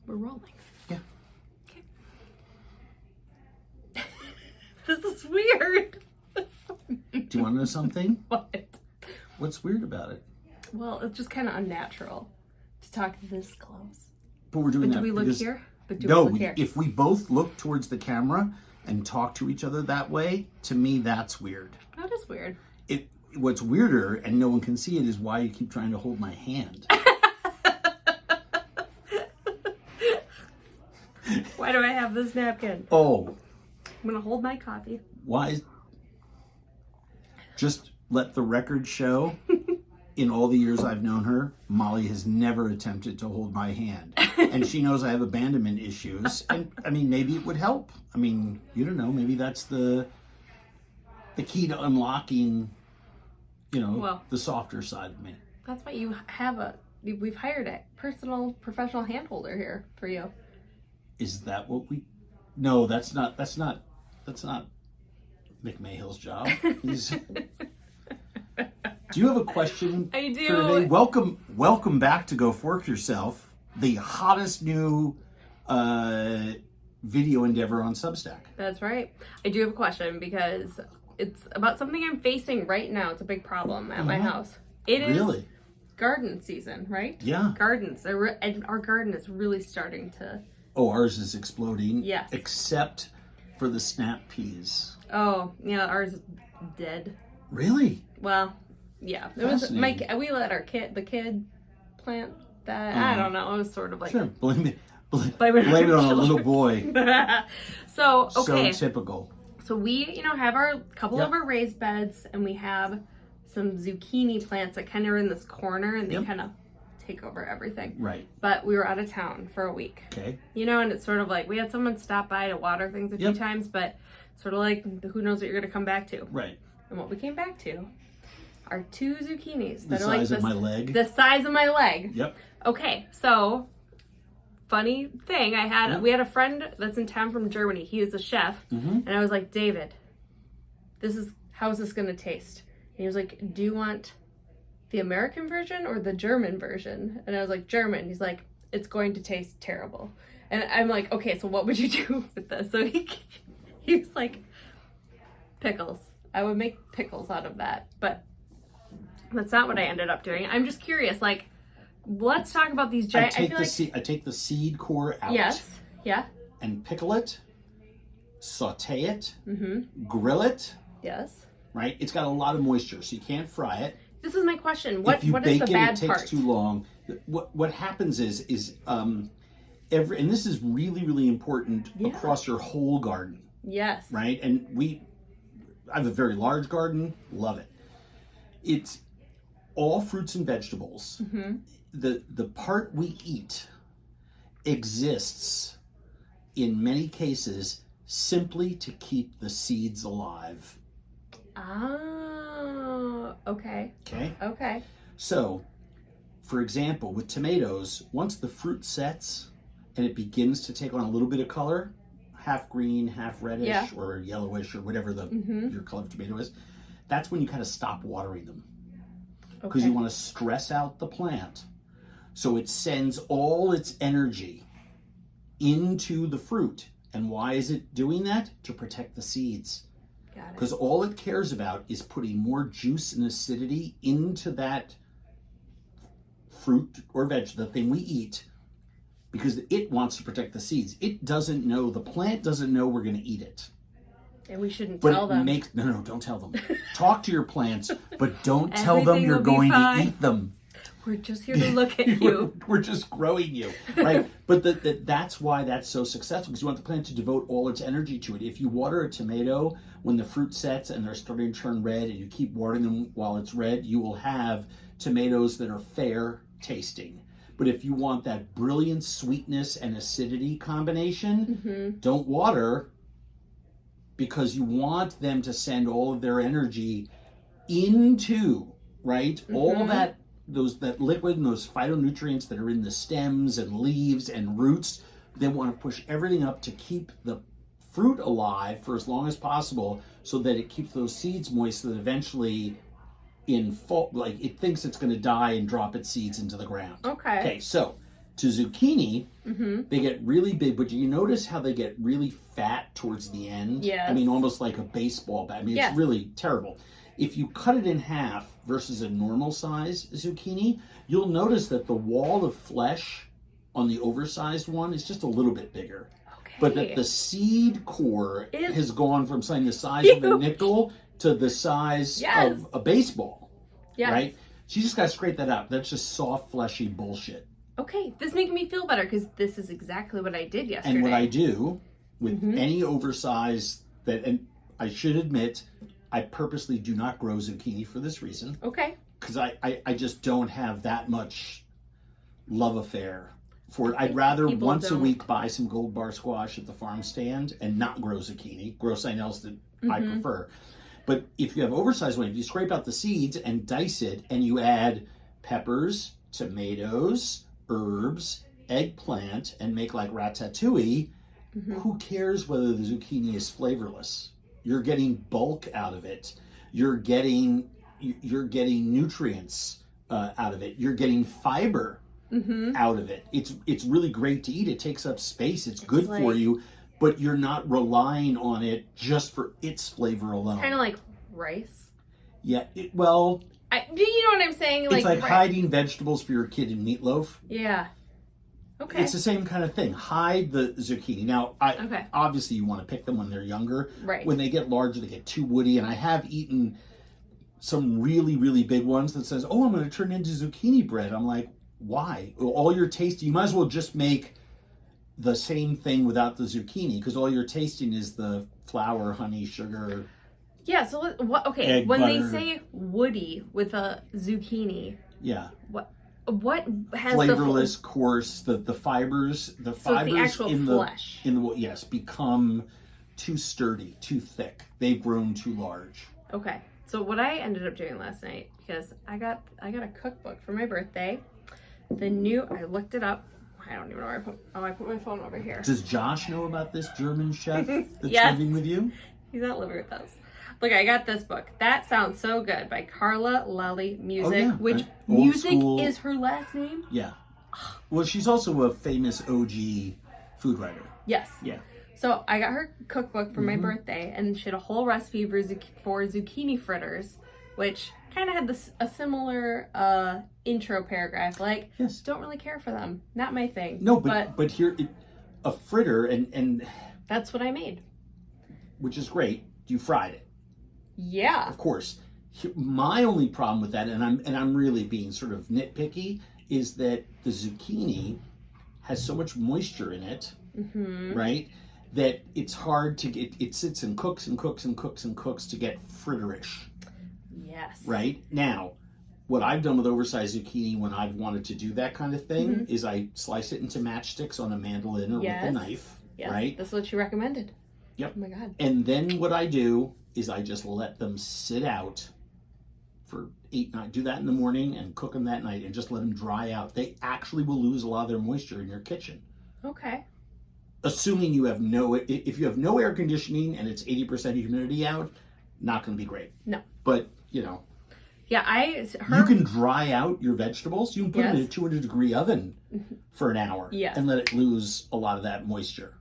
We're rolling. Yeah. Okay. This is weird. Do you want to know something? What? What's weird about it? Well, it's just kind of unnatural to talk this close. But we're doing But that do we look because... here? But do No, we look here? if we both look towards the camera and talk to each other that way, to me, that's weird. That is weird. What's weirder, and no one can see it, is why you keep trying to hold my hand. Why do I have this napkin? Oh. I'm going to hold my coffee. Why? Just let the record show, in all the years I've known her, Molly has never attempted to hold my hand. And she knows I have abandonment issues. And, I mean, maybe it would help. I mean, you don't know. Maybe that's the key to unlocking, the softer side of me. That's why we've hired a professional hand holder here for you. Is that what we... No, that's not McMahill's job. Do you have a question? I do. For today? Welcome back to Go Fork Yourself, the hottest new video endeavor on Substack. That's right. I do have a question because it's about something I'm facing right now. It's a big problem at my house. It is Really? garden season, right? Yeah. Gardens. And our garden is really starting to... Oh, ours is exploding. Yes. Except for the snap peas. Oh, yeah, ours is dead. Really? Well, yeah. It was we let the kid plant that. I don't know. It was sort of like... Sure, blame it on a little boy. So, okay. So typical. So we, have our couple of our raised beds, and we have some zucchini plants that kind of are in this corner, and they kind of take over everything. Right. But we were out of town for a week. Okay. And it's sort of like we had someone stop by to water things a few times, but sort of like who knows what you're going to come back to. Right. And what we came back to are 2 zucchinis that The are like size of my leg. The size of my leg. Yep. Okay, so funny thing, we had a friend that's in town from Germany. He is a chef, and I was like, David, how is this going to taste? And he was like, do you want the American version or the German version? And I was like, German. He's like, it's going to taste terrible. And I'm like, okay, so what would you do with this? So he was like, pickles. I would make pickles out of that, but that's not what I ended up doing. I'm just curious, let's talk about these giant... I take the seed core out. Yes. Yeah. And pickle it, saute it, grill it. Yes. Right? It's got a lot of moisture, so you can't fry it. This is my question. What is the bad part? If you bake it, it takes too long. What happens is and this is really, really important across your whole garden. Yes. Right? And I have a very large garden. Love it. It's all fruits and vegetables. The part we eat exists in many cases simply to keep the seeds alive. Oh, okay. Okay. So, for example, with tomatoes, once the fruit sets and it begins to take on a little bit of color, half green, half reddish, or yellowish, or whatever your color of tomato is, that's when you kind of stop watering them. Because you want to stress out the plant so it sends all its energy into the fruit. And why is it doing that? To protect the seeds. Because all it cares about is putting more juice and acidity into that fruit or veg, the thing we eat, because it wants to protect the seeds. It doesn't know, the plant doesn't know we're going to eat it. And we shouldn't tell them. No, don't tell them. Talk to your plants, but don't tell them you're going to eat them. We're just here to look at you. We're just growing you, right? But that's why that's so successful, because you want the plant to devote all its energy to it. If you water a tomato when the fruit sets and they're starting to turn red, and you keep watering them while it's red, you will have tomatoes that are fair tasting. But if you want that brilliant sweetness and acidity combination, don't water, because you want them to send all of their energy into, right? All that liquid and those phytonutrients that are in the stems and leaves and roots, they want to push everything up to keep the fruit alive for as long as possible, so that it keeps those seeds moist, so that eventually it thinks it's going to die and drop its seeds into the ground. Okay. So To zucchini, they get really big, but do you notice how they get really fat towards the end? Yes. I mean, almost like a baseball bat. I mean, it's really terrible. If you cut it in half versus a normal size zucchini, you'll notice that the wall of flesh on the oversized one is just a little bit bigger. Okay. But that the seed core has gone from something the size of a nickel to the size of a baseball. Yes. Right? So you just got to scrape that out. That's just soft, fleshy bullshit. Okay, this is making me feel better because this is exactly what I did yesterday. And what I do with any oversized and I should admit, I purposely do not grow zucchini for this reason. Okay. Because I just don't have that much love affair for it. I'd rather once a week buy some gold bar squash at the farm stand and not grow zucchini, grow something else that I prefer. But if you have oversized one, if you scrape out the seeds and dice it and you add peppers, tomatoes, herbs, eggplant, and make like ratatouille, who cares whether the zucchini is flavorless? You're getting bulk out of it. You're getting nutrients out of it. You're getting fiber out of it. It's really great to eat. It takes up space. It's good for you, but you're not relying on it just for its flavor alone. Kind of like rice. Yeah. Do you know what I'm saying? It's like hiding vegetables for your kid in meatloaf. Yeah. Okay. It's the same kind of thing. Hide the zucchini. Now, obviously you want to pick them when they're younger. Right. When they get larger, they get too woody. And I have eaten some really, really big ones that says, oh, I'm going to turn into zucchini bread. I'm like, why? All you're tasting, you might as well just make the same thing without the zucchini because all you're tasting is the flour, honey, sugar. Yeah, so egg, when butter. they say woody with a zucchini, what has flavorless, coarse, the fibers, the fibers the actual in flesh. Become too sturdy, too thick. They've grown too large. Okay. So what I ended up doing last night, because I got a cookbook for my birthday. I looked it up. I don't even know where I put my phone over here. Does Josh know about this German chef that's living with you? He's not living with us. Look, I got this book. That Sounds So Good by Carla Lelli Music, which Music is her last name. Yeah. Well, she's also a famous OG food writer. Yes. Yeah. So I got her cookbook for my birthday, and she had a whole recipe for zucchini fritters, which kind of had a similar intro paragraph. Like, don't really care for them. Not my thing. No, but here, a fritter, and that's what I made. Which is great. You fried it. Yeah. Of course. My only problem with that, and I'm really being sort of nitpicky, is that the zucchini has so much moisture in it, right? That it's hard to get. It sits and cooks and cooks and cooks and cooks to get fritterish. Yes. Right? Now, what I've done with oversized zucchini when I've wanted to do that kind of thing is I slice it into matchsticks on a mandolin or with a knife. Yes. Right? That's what you recommended. Yep. Oh my God. And then what I do is I just let them sit out for 8 nights. Do that in the morning and cook them that night and just let them dry out. They actually will lose a lot of their moisture in your kitchen. Okay. Assuming if you have no air conditioning and it's 80% humidity out, not going to be great. No. But, Yeah, you can dry out your vegetables. You can put them in a 200-degree oven for an hour and let it lose a lot of that moisture.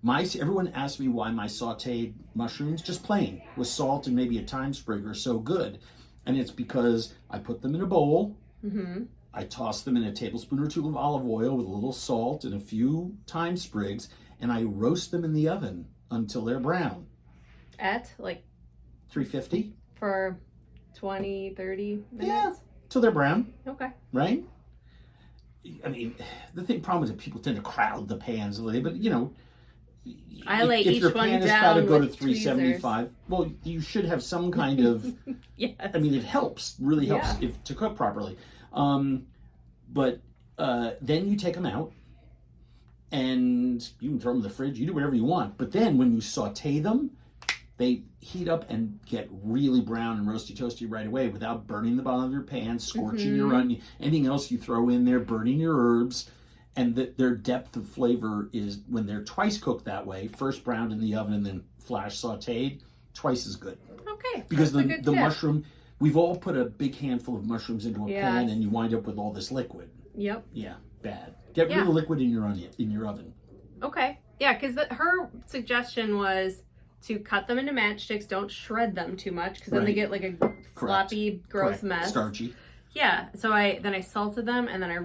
Everyone asks me why my sauteed mushrooms, just plain, with salt and maybe a thyme sprig, are so good. And it's because I put them in a bowl, I toss them in a tablespoon or 2 of olive oil with a little salt and a few thyme sprigs, and I roast them in the oven until they're brown. At, like? 350. For 20, 30 minutes? Yeah, till they're brown. Okay. Right? I mean, the problem is that people tend to crowd the pans, but, I lay if each your one pan has down got to go to with 375, tweezers. well, you should have some kind of. Yes. I mean, it helps, really helps to cook properly. But then you take them out, and you can throw them in the fridge. You do whatever you want. But then when you saute them, they heat up and get really brown and roasty toasty right away without burning the bottom of your pan, scorching your onion, anything else you throw in there, burning your herbs. And their depth of flavor is, when they're twice cooked that way, first browned in the oven and then flash sauteed, twice as good. Okay. Because the mushroom, we've all put a big handful of mushrooms into a pan and you wind up with all this liquid. Yep. Yeah, bad. Get rid Yeah. of the liquid in your oven. Okay. Yeah, because her suggestion was to cut them into matchsticks. Don't shred them too much, because then they Right. get like a sloppy, gross Correct. mess. Starchy. Yeah. So I salted them, and then I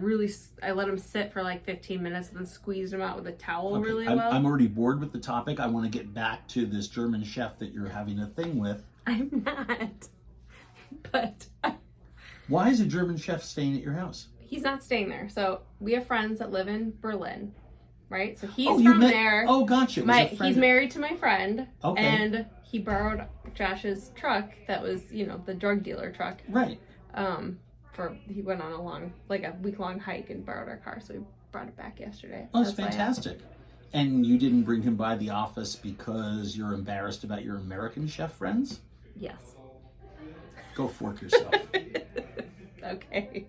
let them sit for like 15 minutes, and then squeezed them out with a towel Okay. really well. I'm already bored with the topic. I want to get back to this German chef that you're having a thing with. I'm not. But Why is a German chef staying at your house? he's not staying there. So we have friends that live in Berlin, right? So he's you from there. Oh, gotcha. It was a friend. He's married to my friend. Okay. And he borrowed Josh's truck that was, the drug dealer truck. Right. He went on a week-long hike and borrowed our car, so we brought it back yesterday. Oh, that's fantastic. And you didn't bring him by the office because you're embarrassed about your American chef friends? Yes. Go fork yourself. Okay.